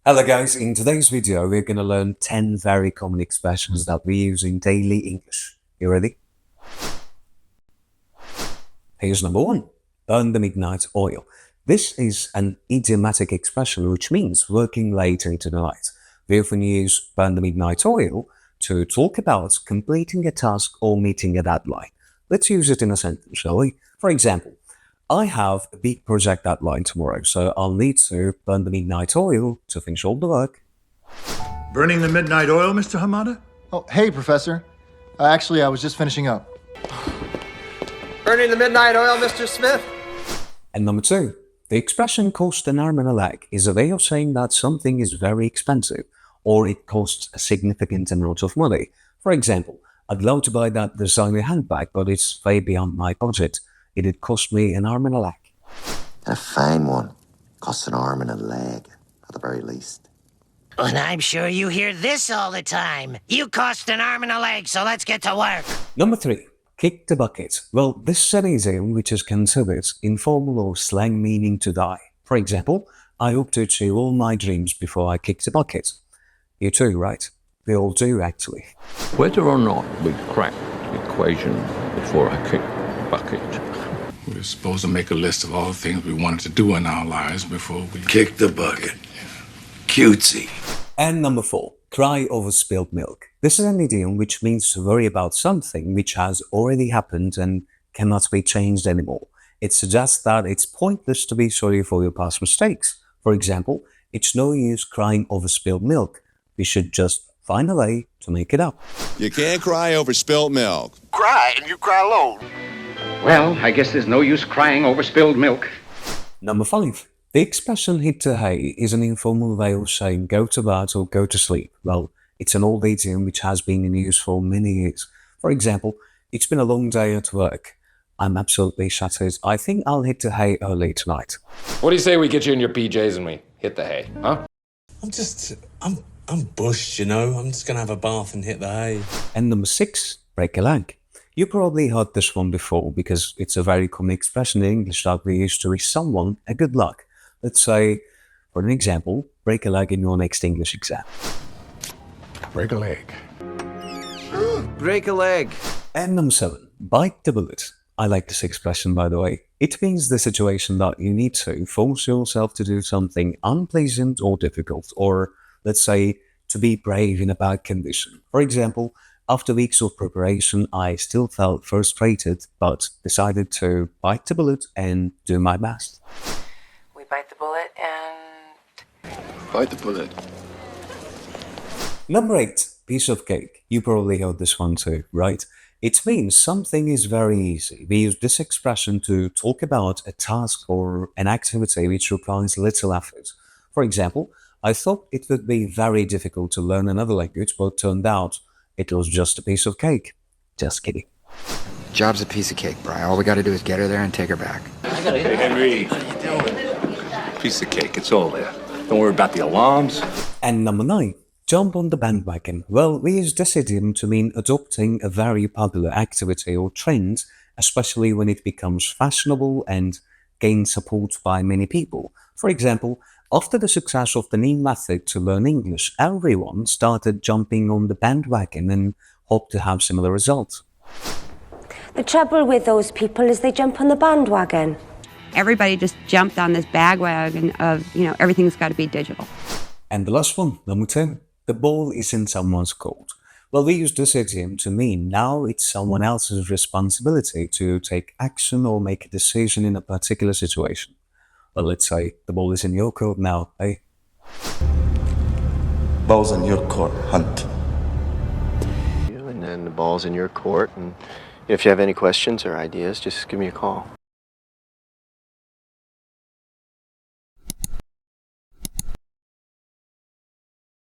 Hello guys, in today's video we're going to learn 10 very common expressions that we use in daily English. You ready? Here's number one, burn the midnight oil. This is an idiomatic expression which means working late into the night. We often use burn the midnight oil to talk about completing a task or meeting a deadline. Let's use it in a sentence, shall we? For example, I have a big project deadline tomorrow, so I'll need to burn the midnight oil to finish all the work. Burning the midnight oil, Mr. Hamada? Oh, hey, Professor. Actually, I was just finishing up. Burning the midnight oil, Mr. Smith? And number two, the expression cost an arm and a leg is a way of saying that something is very expensive or it costs a significant amount of money. For example, I'd love to buy that designer handbag, but it's way beyond my budget. It'd cost me an arm and a leg. A fine one. Costs an arm and a leg, at the very least. And I'm sure you hear this all the time. You cost an arm and a leg, so let's get to work. Number three, kick the bucket. Well, this is an idiom which is considered informal or slang meaning to die. For example, I hope to achieve all my dreams before I kick the bucket. You too, right? We all do, actually. Whether or not we crack the equation before I kick the bucket. We're supposed to make a list of all the things we wanted to do in our lives before we kick the bucket. Cutesy. And number four, cry over spilled milk. This is an idiom which means to worry about something which has already happened and cannot be changed anymore. It suggests that it's pointless to be sorry for your past mistakes. For example, it's no use crying over spilled milk. We should just find a way to make it up. You can't cry over spilled milk. Cry and you cry alone. Well, I guess there's no use crying over spilled milk. Number five, the expression hit the hay is an informal way of saying go to bed or go to sleep. Well, it's an old idiom which has been in use for many years. For example, it's been a long day at work. I'm absolutely shattered. I think I'll hit the hay early tonight. What do you say we get you in your PJs and we hit the hay, huh? I'm bushed, you know. I'm just gonna have a bath and hit the hay. And number six, break a leg. You probably heard this one before because it's a very common expression in English that we use to wish someone a good luck. Let's say, for an example, break a leg in your next English exam. break a leg. Break a leg. And number seven, bite the bullet. I like this expression, by the way. It means the situation that you need to force yourself to do something unpleasant or difficult, or let's say, to be brave in a bad condition. For example, after weeks of preparation, I still felt frustrated, but decided to bite the bullet and do my best. We bite the bullet and... Bite the bullet. Number eight, piece of cake. You probably heard this one too, right? It means something is very easy. We use this expression to talk about a task or an activity which requires little effort. For example, I thought it would be very difficult to learn another language, but turned out it was just a piece of cake. Just kidding. Job's a piece of cake, Bri. All we gotta do is get her there and take her back. Hey, Henry. How you doing? Piece of cake, it's all there. Don't worry about the alarms. And number nine, jump on the bandwagon. Well, we use this idiom to mean adopting a very popular activity or trend, especially when it becomes fashionable and gains support by many people. For example, after the success of the new method to learn English, everyone started jumping on the bandwagon and hoped to have similar results. The trouble with those people is they jump on the bandwagon. Everybody just jumped on this bandwagon of, everything's got to be digital. And the last one, number 10, the ball is in someone's court. Well, we use this idiom to mean now it's someone else's responsibility to take action or make a decision in a particular situation. Well, let's say the ball is in your court now, eh? Ball's in your court, Hunt. And then the ball's in your court, and if you have any questions or ideas, just give me a call.